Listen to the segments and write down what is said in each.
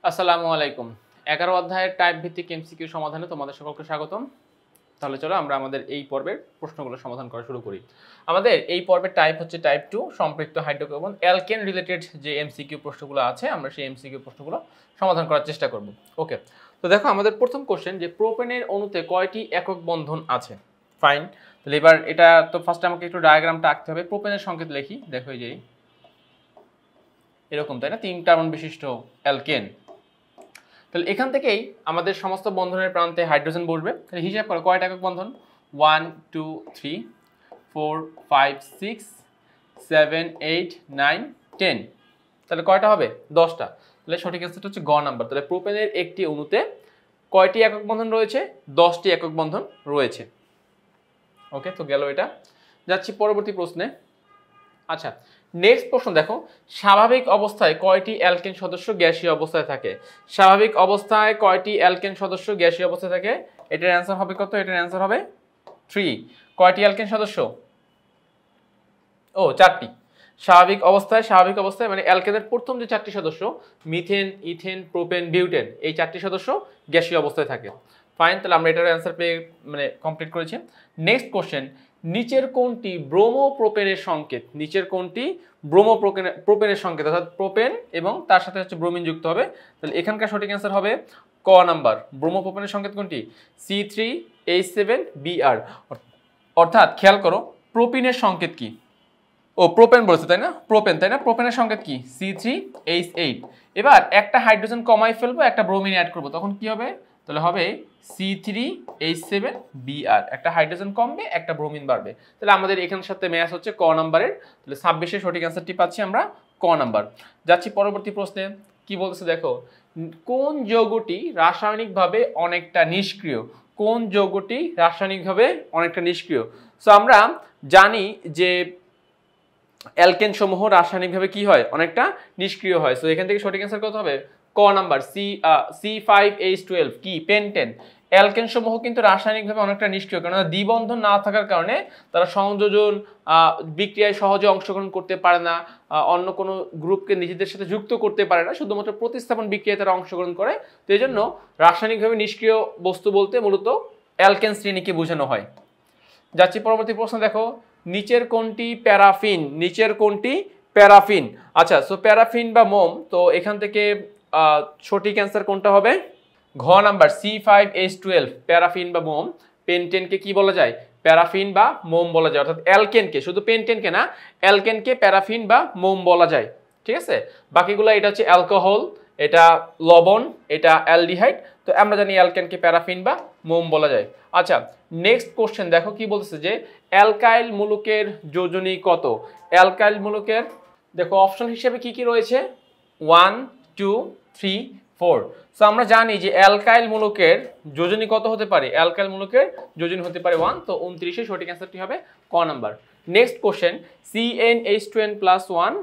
আসসালামু আলাইকুম। 11 অধ্যায়ের টাইপ ভিত্তিক এমসিকিউ সমাধানে তোমাদের সকলকে স্বাগতম। তাহলে চলো আমরা আমাদের এই পর্বের প্রশ্নগুলো সমাধান করা শুরু করি। আমাদের এই পর্বের টাইপ হচ্ছে টাইপ 2 সম্পৃক্ত হাইড্রোকার্বন অ্যালকেন রিলেটেড যে এমসিকিউ প্রশ্নগুলো আছে আমরা সেই এমসিকিউ প্রশ্নগুলো সমাধান করার চেষ্টা করব। ওকে। তো দেখো আমাদের প্রথম কোশ্চেন যে প্রোপেনের অণুতে কয়টি একক বন্ধন আছে? ফাইন। তাহলে এবার এটা তো ফার্স্ট আমাকে একটু ডায়াগ্রামটা আঁকতে হবে। প্রোপেনের সংকেত লিখি। দেখো এই যে এরকম, তাই না? 3 কার্বন বিশিষ্ট অ্যালকেন। তাহলে এখান থেকেই আমাদের সমস্ত বন্ধনের প্রান্তে হাইড্রোজেন বসবে। তাহলে হিসাব করো কয়টা একক বন্ধন? 1 2 3 4 5 6 7 8 9 10। তাহলে কয়টা হবে? 10টা। তাহলে সঠিক অ্যান্সারটা হচ্ছে গ নাম্বার। তাহলে প্রোপেনের একটি অণুতে কয়টি একক বন্ধন রয়েছে? 10টি একক বন্ধন রয়েছে। ওকে, তো গেল এটা। যাচ্ছি পরবর্তী প্রশ্নে। আচ্ছা, নেক্সট প্রশ্ন দেখো, স্বাভাবিক অবস্থায় কয়টি অ্যালকেন সদস্য গ্যাসীয় অবস্থায় থাকে? স্বাভাবিক অবস্থায় কয়টি অ্যালকেন সদস্য গ্যাসীয় অবস্থায় থাকে? এটার অ্যান্সার হবে কত? এটার অ্যান্সার হবে 3। কয়টি অ্যালকেন সদস্য? ও 4টি। স্বাভাবিক অবস্থায় মানে অ্যালকেনের প্রথম যে 4টি সদস্য মিথেন, ইথেন, প্রোপেন, বিউটেন, এই 4টি সদস্য গ্যাসীয় অবস্থায় থাকে। ফাইন, তাহলে আমরা এটার অ্যান্সার পেয়ে মানে কমপ্লিট করেছি। নেক্সট কোশ্চেন, নিচের কোনটি ব্রোমো প্রোপেনের সংকেত? নিচের কোনটি ব্রোমো প্রোপেনের সংকেত? অর্থাৎ প্রোপেন এবং তার সাথে হচ্ছে ব্রোমিন যুক্ত হবে। তাহলে এখানকার সঠিক অ্যান্সার হবে ক নাম্বার। ব্রোমো প্রোপেনের সংকেত কোনটি? C3H7Br। অর্থাৎ খেয়াল করো প্রোপিনের সংকেত কি? ও প্রোপেন বলছে তাই না? প্রোপেন, তাই না? প্রোপেনের সংকেত কি? C3H8। এবার একটা হাইড্রোজেন কমাই ফেলবো, একটা ব্রোমিন অ্যাড করবো, তখন কি হবে? তাহলে হবে C3H7Br। একটা হাইড্রোজেন কমবে, একটা ব্রোমিন বাড়বে। তাহলে আমাদের এখানের সাথে ম্যাচ হচ্ছে ক নাম্বারের। তাহলে 26-এর সঠিক অ্যান্সারটি পাচ্ছি আমরা ক নাম্বার। যাচ্ছি পরবর্তী প্রশ্নে। কি বলতেছে দেখো, কোন যৌগটি রাসায়নিকভাবে অনেকটা নিষ্ক্রিয়? কোন যৌগটি রাসায়নিকভাবে অনেকটা নিষ্ক্রিয়? সো আমরা জানি যে অ্যালকেন সমূহ রাসায়নিকভাবে কি হয়? অনেকটা নিষ্ক্রিয় হয়। সো এখান থেকে সঠিক অ্যান্সার কত হবে? ক নাম্বার C5H12 কি? পেন্টেন। অ্যালকেন সমূহ কিন্তু রাসায়নিকভাবে অনেকটা নিষ্ক্রিয়, কারণ দ্বিবন্ধন না থাকার কারণে তারা সংযোজন বিক্রিয়ায় সহজে অংশগ্রহণ করতে পারে না, অন্য কোনো গ্রুপকে নিজেদের সাথে যুক্ত করতে পারে না, শুধুমাত্র প্রতিস্থাপন বিক্রিয়ায় তারা অংশগ্রহণ করে। তো এই জন্য রাসায়নিকভাবে নিষ্ক্রিয় বস্তু বলতে মূলত অ্যালকেন শ্রেণীকে বোঝানো হয়। যাচ্ছি পরবর্তী প্রশ্ন দেখো, নিচের কোনটি প্যারাফিন? নিচের কোনটি প্যারাফিন? আচ্ছা, সো প্যারাফিন বা মোম, তো এখান থেকে সঠিক অ্যান্সার কোনটা হবে? ঘ নাম্বার C5H12 প্যারাফিন বা মোম। পেন্টেনকে কি বলা যায়? প্যারাফিন বা মোম বলা যায়। অর্থাৎ অ্যালকেনকে, শুধু পেন্টেনকে না, অ্যালকেনকে প্যারাফিন বা মোম বলা যায়। ঠিক আছে, বাকিগুলো এটা হচ্ছে অ্যালকোহল, এটা লবণ, এটা অ্যালডিহাইড। তো আমরা জানি অ্যালকেনকে প্যারাফিন বা মোম বলা যায়। আচ্ছা, নেক্সট কোশ্চেন দেখো কি বলতেছে যে অ্যালকাইল মূলকের যোজনী কত? অ্যালকাইল মূলকের দেখো অপশন হিসেবে কি কি রয়েছে? 1 2 3 4। সো আমরা জানি যে অ্যালকাইল মূলকের যোজনী কত হতে পারে? অ্যালকাইল মূলকের যোজনী হতে পারে 1। তো 29-এর সঠিক অ্যান্সারটি হবে ক নাম্বার। নেক্সট কোশ্চেন, CnH2n+1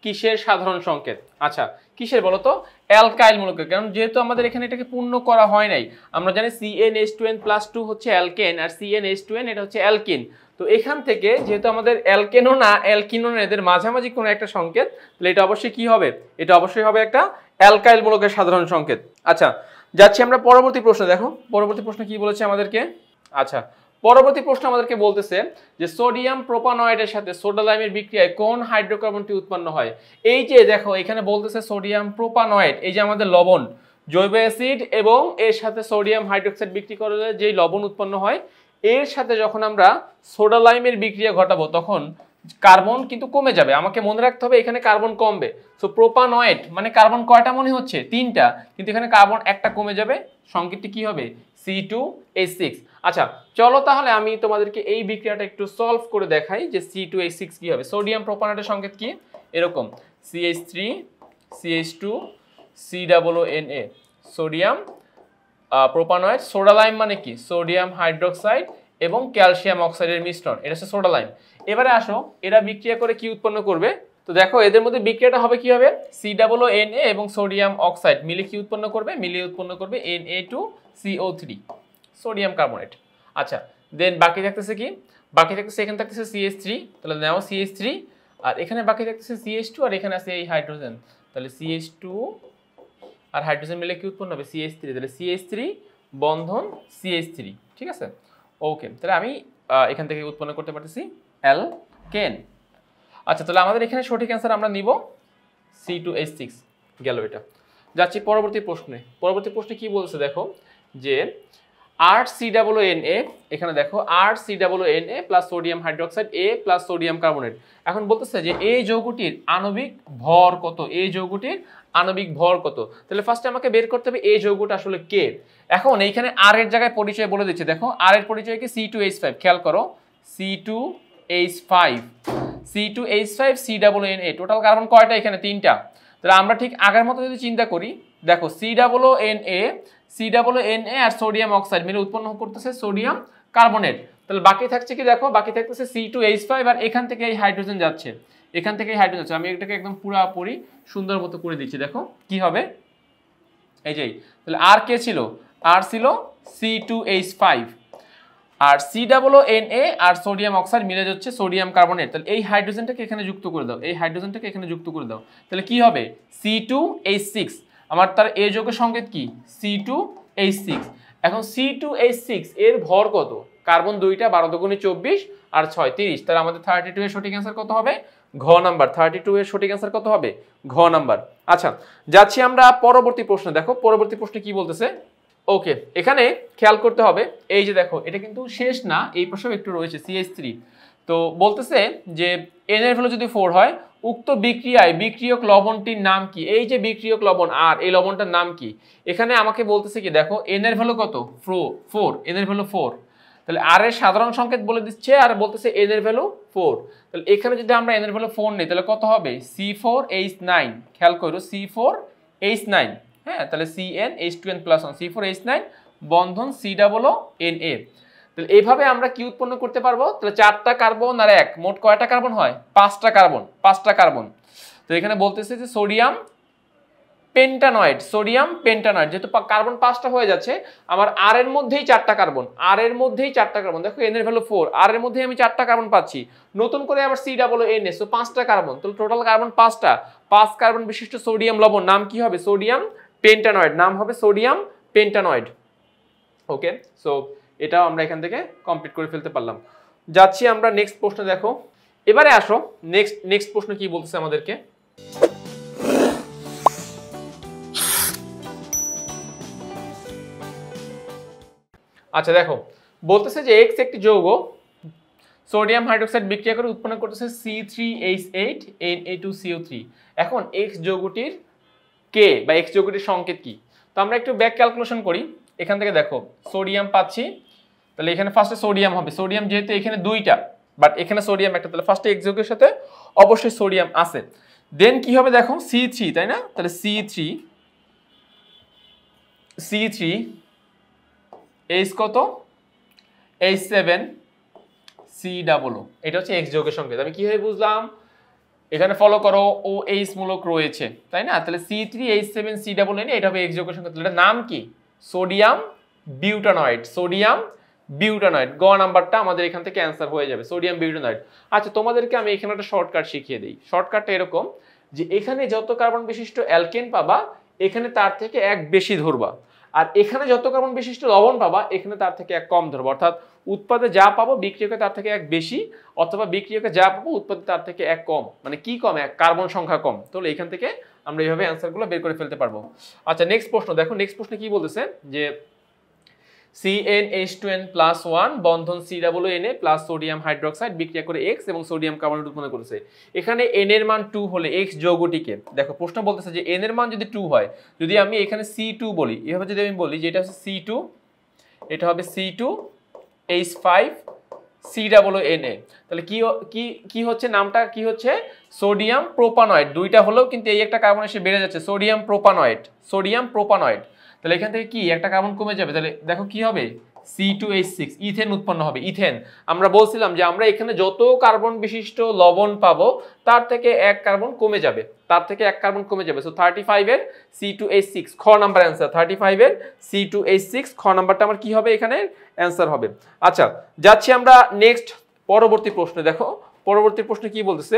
কিসের সাধারণ সংকেত? আচ্ছা, কিসের বলো তো? অ্যালকাইল মূলকের, কারণ যেহেতু আমাদের এখানে এটাকে পূর্ণ করা হয় নাই, আমরা জানি CnH2n+2 হচ্ছে অ্যালকেন আর CnH2n এটা হচ্ছে অ্যালকিন। তো এখান থেকে যেহেতু আমাদের অ্যালকেনও না অ্যালকিনও না, এদের মাঝামাঝি কোনো একটা সংকেত, তাহলে এটা অবশ্যই কি হবে? এটা অবশ্যই হবে একটা অ্যালকাইল মূলকের সাধারণ সংকেত। আচ্ছা, যাচ্ছি আমরা পরবর্তী প্রশ্ন। দেখো পরবর্তী প্রশ্ন কি বলেছে আমাদেরকে। আচ্ছা, পরবর্তী প্রশ্ন আমাদেরকে বলতেছে যে সোডিয়াম প্রোপানয়েডের সাথে সোডা লাইমের বিক্রিয়ায় কোন হাইড্রোকার্বনটি উৎপন্ন হয়? এই যে দেখো এখানে বলতেছে সোডিয়াম প্রোপানয়েড, এই যে আমাদের লবণ, জৈব অ্যাসিড এবং এর সাথে সোডিয়াম হাইড্রোক্সাইড বিক্রি করলে যেই লবণ উৎপন্ন হয়, এর সাথে যখন আমরা সোডা লাইমের বিক্রিয়া ঘটাবো তখন কার্বন কিন্তু কমে যাবে। আমাকে মনে রাখতে হবে এখানে কার্বন কমবে। সো প্রোপানয়েড মানে কার্বন কয়টা মনে হচ্ছে? 3টা, কিন্তু এখানে কার্বন একটা কমে যাবে। সংকেতটি কি হবে? C2H6। আচ্ছা, চলো তাহলে আমি তোমাদেরকে এই বিক্রিয়াটা একটু সলভ করে দেখাই যে C2H6 কি হবে। সোডিয়াম প্রোপানয়েডের সংকেত কি? এরকম CH3 CH2 COONA। Sodium propanoate, soda lime মানে কি? সোডিয়াম হাইড্রোক্সাইড এবং ক্যালসিয়াম অক্সাইডের মিশ্রণ, এটা হচ্ছে সোডা লাইম। এবারে আসো এরা বিক্রিয়া করে কি উৎপন্ন করবে। তো দেখো এদের মধ্যে বিক্রিয়াটা হবে কি হবে? COONA এবং সোডিয়াম অক্সাইড মিলে কি উৎপন্ন করবে? মিলিয়ে উৎপন্ন করবে Na2CO3, সোডিয়াম কার্বনেট। আচ্ছা, দেন বাকি থাকতেছে কি? বাকি থাকতেছে এখানে থাকতেছে CH3, তাহলে নাও CH3, আর এখানে বাকি থাকতেছে CH2, আর এখানে আছে এই হাইড্রোজেন, তাহলে CH2 আর হাইড্রোজেন মিলে কি উৎপন্ন হবে CH3 তাহলে CH3 বন্ধন CH3 ঠিক আছে ওকে তাহলে আমি এখান থেকে উৎপন্ন করতে পারতেছি অ্যালকেন আচ্ছা তাহলে আমাদের এখানে সঠিক অ্যান্সার আমরা নিব C2H6 গেল এটা যাচ্ছি পরবর্তী প্রশ্নে কি বলছে দেখো যে RCOONA এখানে দেখো RCOONA plus sodium hydroxide A plus sodium carbonate এখন বলতেছে যে এই যৌগটির আণবিক ভর কত এই যৌগটির আণবিক ভর কত তাহলে ফার্স্টে আমাকে বের করতে হবে এই যৌগটা আসলে কে এখন এইখানে R এর জায়গায় পরিচয় বলে দিচ্ছে দেখো R এর পরিচয় কি C2H5 খেয়াল করো C2H5 COONA টোটাল কার্বন কয়টা এখানে তিনটা তাহলে আমরা ঠিক আগের মতো যদি চিন্তা করি দেখো COONA আর সোডিয়াম অক্সাইড মিলে উৎপন্ন করতেছে সোডিয়াম কার্বনেট তাহলে বাকি থাকছে কি দেখো বাকি থাকতেছে C2H5 আর এখান থেকে এই হাইড্রোজেন যাচ্ছে আমি এটাকে একদম পুরোপুরি সুন্দর মতো করে দিচ্ছি দেখো কি হবে এই যে তাহলে আর কে ছিল আর ছিল C2H5 আর COONA আর সোডিয়াম অক্সাইড মিলে যাচ্ছে সোডিয়াম কার্বনেট তাহলে এই হাইড্রোজেনটাকে এখানে যুক্ত করে দাও তাহলে কি হবে C2H6 আমার তার এই যৌগের সংকেত কি C2H6 এখন C2H6 এর ভর কত কার্বন দুইটা 12 দুগুণে 24 আর 6 30 তাহলে আমাদের 32 এর সঠিক অ্যান্সার কত হবে ঘ নাম্বার 32 এর সঠিক অ্যান্সার কত হবে ঘ নাম্বার আচ্ছা যাচ্ছি আমরা পরবর্তী প্রশ্ন দেখো পরবর্তী প্রশ্নে কি বলতেছে ওকে এখানে খেয়াল করতে হবে এই যে দেখো এটা কিন্তু শেষ না এই পাশেও একটু রয়েছে CH3 তো বলতেছে যে n এর ভ্যালু যদি 4 হয় উক্ত বিক্রিয়ায় বিক্রিয়ক লবণটির নাম কি এই যে বিক্রিয়ক লবণ আর এই লবণটার নাম কি এখানে আমাকে বলতেছে কি দেখো n এর ভ্যালু কত 4 n এর ভ্যালু 4 তাহলে r এর সাধারণ সংকেত বলে দিচ্ছে আর বলতেছে n এর ভ্যালু 4 তাহলে এখানে যদি আমরা n এর ভ্যালু 4 নেই তাহলে কত হবে C4H9 খেয়াল করো C4H9 হ্যাঁ তাহলে CnH2n + 1 C4H9 বন্ধন COONA তাহলে এইভাবে আমরা কি উৎপন্ন করতে পারবো তাহলে 4টা কার্বন আর এক মোট কয়টা কার্বন হয় 5টা কার্বন তো এখানে বলতেছে যে সোডিয়াম পেন্টানয়েড যেহেতু কার্বন 5টা হয়ে যাচ্ছে আমার আর এর মধ্যেই 4টা কার্বন দেখো n এর ভ্যালু 4 আর এর মধ্যেই আমি 4টা কার্বন পাচ্ছি নতুন করে আবার COONA সো 5টা কার্বন তাহলে টোটাল কার্বন 5টা 5 কার্বন বিশিষ্ট সোডিয়াম লবণ নাম কি হবে সোডিয়াম পেন্টানয়েড ওকে সো এটাও আমরা এখান থেকে কমপ্লিট করে ফেলতে পারলাম যাচ্ছি আমরা নেক্সট প্রশ্ন দেখো এবারে আসো নেক্সট প্রশ্ন কি বলতেছে আমাদেরকে আচ্ছা দেখো বলতেছে যে X একটি যৌগ সোডিয়াম হাইড্রোক্সাইড বিক্রিয়া করে উৎপন্ন করতেছে C3H8 Na2CO3 এখন X যৌগটির কে বা X যৌগটির সংকেত কি তো আমরা একটু ব্যাক ক্যালকুলেশন করি এখান থেকে দেখো সোডিয়াম পাচ্ছি তাহলে এখানে ফার্স্টে সোডিয়াম হবে সোডিয়াম যেহেতু এখানে দুইটা বাট এখানে সোডিয়াম একটা তাহলে ফার্স্টে X যৌগের সাথে অবশ্যই সোডিয়াম আছে দেন কি হবে দেখো C3 তাই না তাহলে C3 H কত H7 COO এটা হচ্ছে X যৌগের সংকেত আমি কিভাবে বুঝলাম এখানে ফলো করো OH মূলক রয়েছে তাই না তাহলে C3H7COO এটা হবে X যৌগের সংকেত এটার নাম কি সোডিয়াম বিউটানয়েড গ নাম্বারটা আমাদের এখান থেকে অ্যান্সার হয়ে যাবে সোডিয়াম বিউটানয়েড আচ্ছা তোমাদেরকে আমি এখানে একটা শর্টকাট শিখিয়ে দিই শর্টকাটটা এরকম যে এখানে যত কার্বন বিশিষ্ট অ্যালকেন পাবা এখানে তার থেকে এক বেশি ধরবা আর এখানে যত কার্বন বিশিষ্ট লবণ পাবা এখানে তার থেকে এক কম ধরবা অর্থাৎ উৎপাদে যা পাবো বিক্রিয়কে তার থেকে এক বেশি অথবা বিক্রিয়কে যা পাবো উৎপাদে তার থেকে এক কম মানে কি কম এক কার্বন সংখ্যা কম তাহলে এখান থেকে আমরা এইভাবে অ্যান্সারগুলো বের করে ফেলতে পারবো আচ্ছা নেক্সট প্রশ্ন দেখো নেক্সট প্রশ্নে কি বলতেছে যে CnH2n+1 বন্ধন COONA প্লাস সোডিয়াম হাইড্রোক্সাইড বিক্রিয়া করে X এবং সোডিয়াম কার্বনেট উৎপন্ন করেছে এখানে n এর মান 2 হলে X যৌগটিকে দেখো প্রশ্ন বলতেছে যে n এর মান যদি 2 হয় যদি আমি এখানে C2 বলি এভাবে যদি আমি বলি যে এটা হচ্ছে C2 এটা হবে C2H5 COONA তাহলে কি হচ্ছে নামটা কি হচ্ছে সোডিয়াম প্রোপানয়েড দুইটা হলেও কিন্তু এই একটা কার্বন এসে বেড়ে যাচ্ছে সোডিয়াম প্রোপানয়েড তাহলে এখান থেকে কি একটা কার্বন কমে যাবে তাহলে দেখো কি হবে C2H6 ইথেন উৎপন্ন হবে ইথেন আমরা বলছিলাম যে আমরা এখানে যত কার্বন বিশিষ্ট লবণ পাবো তার থেকে এক কার্বন কমে যাবে সো 35 এর C2H6 খ নাম্বার অ্যান্সার 35 এর C2H6 খ নাম্বারটা আমার কি হবে এখানে অ্যান্সার হবে আচ্ছা যাচ্ছি আমরা নেক্সট পরবর্তী প্রশ্নে দেখো পরবর্তী প্রশ্নে কি বলতেছে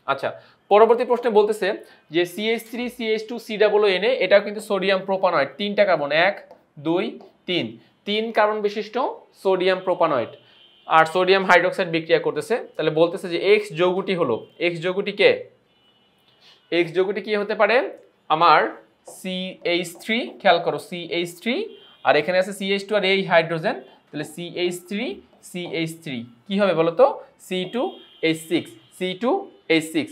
আচ্ছা পরবর্তী প্রশ্নে বলতেছে যে CH3 CH2 COONA এটাও কিন্তু সোডিয়াম প্রোপানয়েড, 3টা কার্বন, 1 2 3, 3 কার্বন বিশিষ্ট সোডিয়াম প্রোপানয়েড, আর সোডিয়াম হাইড্রোক্সাইড বিক্রিয়া করতেছে। তাহলে বলতেছে যে X যৌগটি হলো, X যৌগটি কে, X যৌগটি কি হতে পারে আমার CH3, খেয়াল করো CH3, আর এখানে আছে CH2 আর এই হাইড্রোজেন, তাহলে CH3 কি হবে বলো তো, C2H6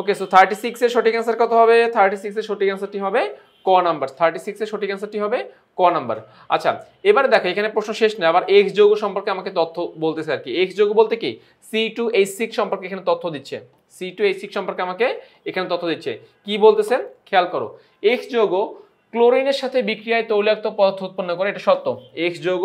ওকে। সো 36 এর সঠিক অ্যান্সার কত হবে, 36 এর সঠিক অ্যান্সারটি হবে ক নাম্বার, 36 এর সঠিক অ্যান্সারটি হবে ক নাম্বার। আচ্ছা এবারে দেখো এখানে প্রশ্ন শেষ না, আবার X যৌগ সম্পর্কে আমাকে তথ্য বলতেছে আর কি। X যৌগ বলতে কি, C2H6 সম্পর্কে এখানে তথ্য দিচ্ছে, C2H6 সম্পর্কে আমাকে এখানে তথ্য দিচ্ছে। কি বলতেছেন খেয়াল করো, X যৌগ ক্লোরিনের সাথে বিক্রিয়ায় তৈলাক্ত পদার্থ উৎপন্ন করে, এটা সত্য। X যৌগ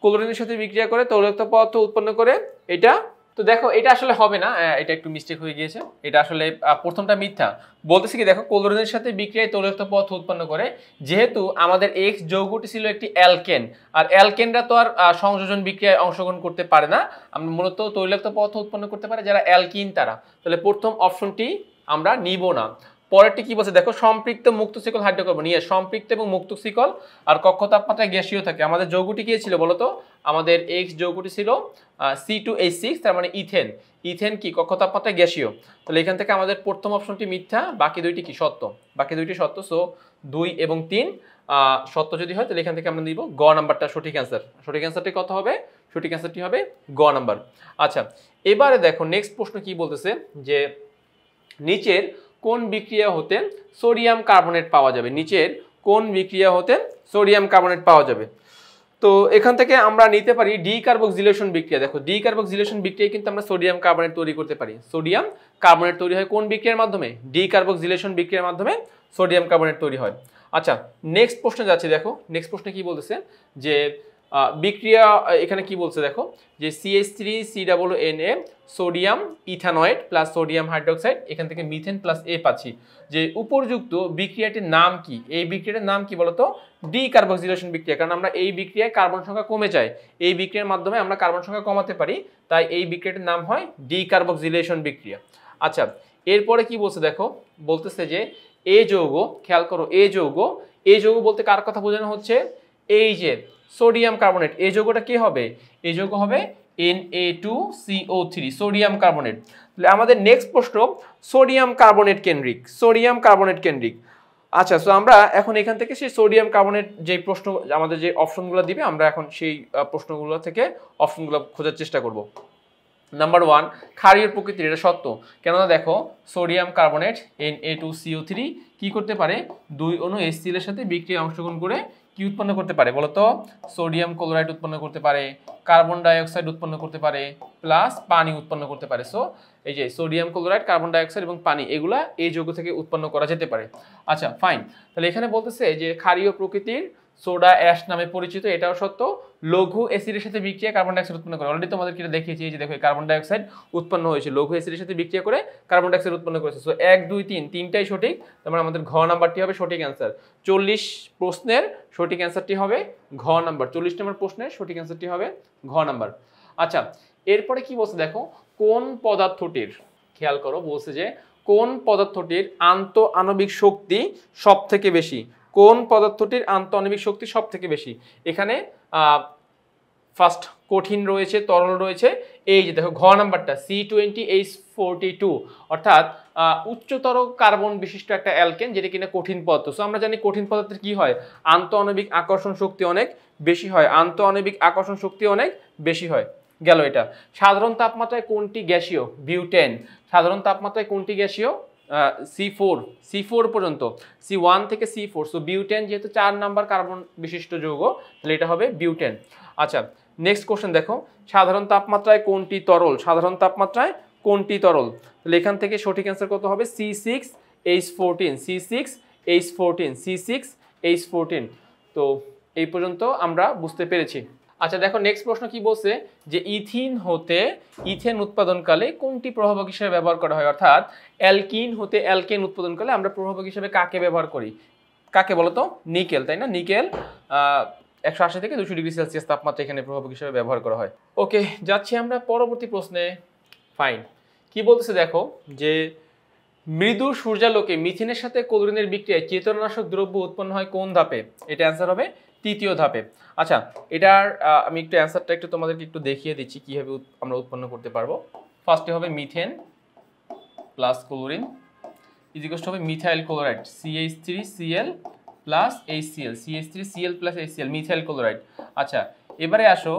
ক্লোরিনের সাথে বিক্রিয়া করে তৈলাক্ত পদার্থ উৎপন্ন করে, এটা তো দেখো এটা আসলে হবে না, এটা একটু মিস্টেক হয়ে গিয়েছে, এটা আসলে প্রথমটা মিথ্যা। বলতেছি কি দেখো, ক্লোরিনের সাথে বিক্রিয়ায় তৈলাক্ত পদার্থ উৎপন্ন করে, যেহেতু আমাদের X যৌগটি ছিল একটি অ্যালকেন, আর অ্যালকেনরা তো আর সংযোজন বিক্রিয়ায় অংশগ্রহণ করতে পারে না, আমরা মূলত তৈলাক্ত পদার্থ উৎপন্ন করতে পারে যারা অ্যালকিন তারা, তাহলে প্রথম অপশনটি আমরা নিব না। পরেরটি কি বলছে দেখো, সম্পৃক্ত মুক্ত শিকল হাইড্রোকার্বন, নিয়ে সম্পৃক্ত এবং মুক্ত শিকল আর কক্ষ তাপমাত্রায় গ্যাসীয় থাকে। আমাদের যৌগটি কি ছিল বলতো, আমাদের X যৌগটি ছিল C2H6, তার মানে ইথেন, ইথেন কি কক্ষ তাপমাত্রায় গ্যাসীয়, তাহলে এখান থেকে আমাদের প্রথম অপশনটি মিথ্যা, বাকি দুইটি কি সত্য, বাকি দুইটি সত্য। সো 2 এবং 3 সত্য যদি হয় তাহলে এখান থেকে আমরা নিব গ নাম্বারটা সঠিক অ্যান্সার। সঠিক অ্যান্সারটি কত হবে, সঠিক অ্যান্সারটি হবে গ নাম্বার। আচ্ছা এবারে দেখো নেক্সট প্রশ্ন কি বলতেছে যে নিচের কোন বিক্রিয়া হতে সোডিয়াম কার্বনেট পাওয়া যাবে, নিচের কোন বিক্রিয়া হতে সোডিয়াম কার্বনেট পাওয়া যাবে। তো এখান থেকে আমরা নিতে পারি ডিকার্বক্সিলেশন বিক্রিয়া। দেখো ডিকার্বক্সিলেশন বিক্রিয়ায় কিন্তু আমরা সোডিয়াম কার্বনেট তৈরি করতে পারি। সোডিয়াম কার্বনেট তৈরি হয় কোন বিক্রিয়ার মাধ্যমে, ডিকার্বক্সিলেশন বিক্রিয়ার মাধ্যমে সোডিয়াম কার্বনেট তৈরি হয়। আচ্ছা নেক্সট প্রশ্নে যাচ্ছি, দেখো নেক্সট প্রশ্নে কি বলতেছে যে বিক্রিয়া, এখানে কি বলছে দেখো যে CH3 COONA sodium ইথানয়েড plus sodium hydroxide, এখান থেকে মিথেন প্লাস A পাচ্ছি, যে উপযুক্ত বিক্রিয়াটির নাম কি, এই বিক্রিয়াটির নাম কি বলতো, ডিকার্বক্সিলেশন বিক্রিয়া, কারণ আমরা এই বিক্রিয়ায় কার্বন সংখ্যা কমে যায়, এই বিক্রিয়ার মাধ্যমে আমরা কার্বন সংখ্যা কমাতে পারি, তাই এই বিক্রিয়াটির নাম হয় ডিকার্বক্সিলেশন বিক্রিয়া। আচ্ছা এরপরে কি বলছে দেখো, বলতেছে যে এ যৌগ, খেয়াল করো এ যৌগ বলতে কার কথা বোঝানো হচ্ছে, এই যে সোডিয়াম কার্বনেট, এই যৌগটা কি হবে, এই যৌগ হবে Na2CO3 সোডিয়াম কার্বনেট। তাহলে আমাদের নেক্সট প্রশ্ন সোডিয়াম কার্বনেট কেন্দ্রিক, সোডিয়াম কার্বনেট কেন্দ্রিক। আচ্ছা সো আমরা এখন এখান থেকে সেই সোডিয়াম কার্বনেট যে প্রশ্ন আমাদের যে অপশনগুলো দিবে, আমরা এখন সেই প্রশ্নগুলো থেকে অপশনগুলো খোঁজার চেষ্টা করব। নাম্বার 1 ক্ষারীয় প্রকৃতির, এটা সত্য, কেননা দেখো সোডিয়াম কার্বনেট Na2CO3 কি করতে পারে, 2 অণু HCl এর সাথে বিক্রিয়ায় অংশগ্রহণ করে কি উৎপন্ন করতে পারে বলতো, সোডিয়াম ক্লোরাইড উৎপন্ন করতে পারে, কার্বন ডাই অক্সাইড উৎপন্ন করতে পারে, প্লাস পানি উৎপন্ন করতে পারে। সো এই যে sodium chloride, carbon die oxide এবং পানি, এগুলা এই যৌগ থেকে উৎপন্ন করা যেতে পারে। আচ্ছা ফাইন, তাহলে এখানে বলতেছে যে ক্ষারীয় প্রকৃতির সোডা অ্যাশ নামে পরিচিত, এটাও সত্য, লঘু অ্যাসিডের সাথে বিক্রিয়া কার্বন ডাই অক্সাইড উৎপন্ন করে, অলরেডি তোমাদেরকে এটা দেখিয়েছি, এই যে দেখো কার্বন ডাই অক্সাইড উৎপন্ন হয়েছে, লঘু অ্যাসিডের সাথে বিক্রিয়া করে কার্বন ডাই অক্সাইড উৎপন্ন করেছে। সো 1 2 3 তিনটাই সঠিক, তারপরে আমাদের ঘ নাম্বারটি হবে সঠিক অ্যান্সার। 40 প্রশ্নের সঠিক অ্যান্সারটি হবে ঘ নাম্বার, 40 নম্বর প্রশ্নের সঠিক অ্যান্সারটি হবে ঘ নাম্বার। আচ্ছা এরপরে কি বলছে দেখো, কোন পদার্থটির, খেয়াল করো বলছে যে কোন পদার্থটির আন্ত আণবিক শক্তি সব থেকে বেশি, কোন পদার্থটির আন্ত আণবিক শক্তি সব থেকে বেশি। এখানে ফার্স্ট কঠিন রয়েছে, তরল রয়েছে, এই যে দেখো ঘ নাম্বারটা C20H42, অর্থাৎ উচ্চতর কার্বন বিশিষ্ট একটা অ্যালকেন, যেটা কিনা কঠিন পদার্থ। সো আমরা জানি কঠিন পদার্থের কি হয়, আন্ত আণবিক আকর্ষণ শক্তি অনেক বেশি হয়, আন্ত আণবিক আকর্ষণ শক্তি অনেক বেশি হয়। গেল এটা। সাধারণ তাপমাত্রায় কোনটি গ্যাসীয়, বিউটেন। সাধারণ তাপমাত্রায় কোনটি গ্যাসীয়, C4 পর্যন্ত, C1 থেকে C4। সো বিউটেন যেহেতু 4 নাম্বার কার্বন বিশিষ্ট যৌগ, তাহলে এটা হবে বিউটেন। আচ্ছা নেক্সট কোশ্চেন দেখো, সাধারণ তাপমাত্রায় কোনটি তরল, সাধারণ তাপমাত্রায় কোনটি তরল, তাহলে এখান থেকে সঠিক অ্যান্সার কত হবে, C6H14। তো এই পর্যন্ত আমরা বুঝতে পেরেছি। আচ্ছা দেখো নেক্সট প্রশ্ন কি বলছে যে ইথিন হতে ইথেন উৎপাদনকালে কোনটি প্রভাবক হিসেবে ব্যবহার করা হয়, অর্থাৎ অ্যালকিন হতে অ্যালকেন উৎপাদনকালে আমরা প্রভাবক হিসেবে কাকে ব্যবহার করি, কাকে বলতো, নিকেল, তাই না, নিকেল 180 থেকে 200 ডিগ্রি সেলসিয়াস তাপমাত্রা এখানে প্রভাবক হিসেবে ব্যবহার করা হয়। ওকে যাচ্ছি আমরা পরবর্তী প্রশ্নে। ফাইন, কি বলতেছে দেখো যে মৃদু সূর্যালোকে মিথেনের সাথে ক্লোরিনের বিক্রিয়ায় চেতনানাশক দ্রব্য উৎপন্ন হয় কোন ধাপে? এটা অ্যান্সার হবে তৃতীয় ধাপে। আচ্ছা, এটার আমি একটু অ্যান্সারটা একটু তোমাদেরকে একটু দেখিয়ে দিচ্ছি কিভাবে আমরা উৎপন্ন করতে পারবো। ফার্স্টে হবে মিথেন প্লাস ক্লোরিন ইজিকোস হবে methyl chloride CH3Cl plus HCl CH3Cl plus HCl methyl chloride. আচ্ছা, এবারে আসো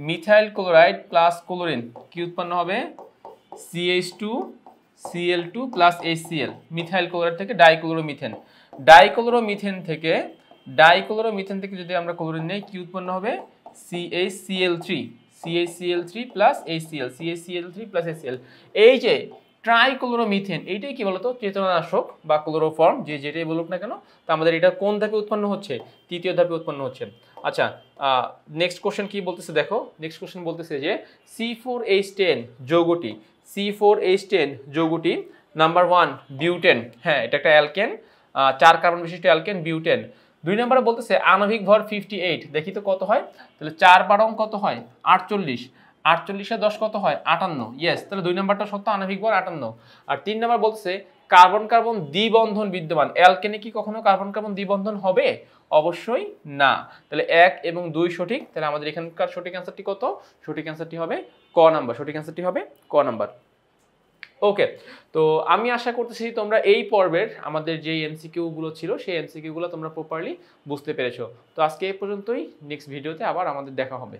মিথাইল ক্লোরাইড প্লাস ক্লোরিন কি উৎপন্ন হবে? CH2Cl2 plus HCl methyl chloride থেকে ডাইক্লোরোমিথেন। ডাইক্লোরোমিথেন থেকে যদি আমরা ক্লোরিন নেই কি উৎপন্ন হবে? CHCl3 plus HCl CHCl3 plus HCl। এই যে ট্রাইক্লোরোমিথেন এইটাই কি বলতো চেতনানাশক বা ক্লোরোফর্ম যেটাই বলুক না কেন, তা আমাদের এটা কোন ধাপে উৎপন্ন হচ্ছে? তৃতীয় ধাপে উৎপন্ন হচ্ছে। আচ্ছা, নেক্সট কোশ্চেন কি বলতেছে দেখো। নেক্সট কোশ্চেন বলতেছে যে C4H10 যৌগটি নাম্বার 1 বিউটেন। হ্যাঁ, এটা একটা অ্যালকেন, 4 কার্বন বিশিষ্ট অ্যালকেন বিউটেন। 2 নম্বরে বলতেছে আণবিক ভর 58। দেখি তো কত হয়, তাহলে 4 বারং কত হয়? 48। 48 10 কত হয়? 58। ইয়েস, তাহলে 2 নম্বরটা সত্য, আণবিক ভর 58। আর 3 নম্বর বলতেছে কার্বন কার্বন দ্বিবন্ধন বিদ্যমান। অ্যালকেনে কি কখনো কার্বন কার্বন দ্বিবন্ধন হবে? অবশ্যই না। তাহলে 1 এবং 2 সঠিক। তাহলে আমাদের এখানকার সঠিক অ্যান্সারটি কত? সঠিক অ্যান্সারটি হবে ক নাম্বার। সঠিক অ্যান্সারটি হবে ক নাম্বার। ওকে, তো আমি আশা করতেছি তোমরা এই পর্বের আমাদের যে এমসিকিউ গুলো ছিল সেই এমসিকিউ গুলো তোমরা প্রপারলি বুঝতে পেরেছো। তো আজকে এই পর্যন্তই, নেক্সট ভিডিওতে আবার আমাদের দেখা হবে।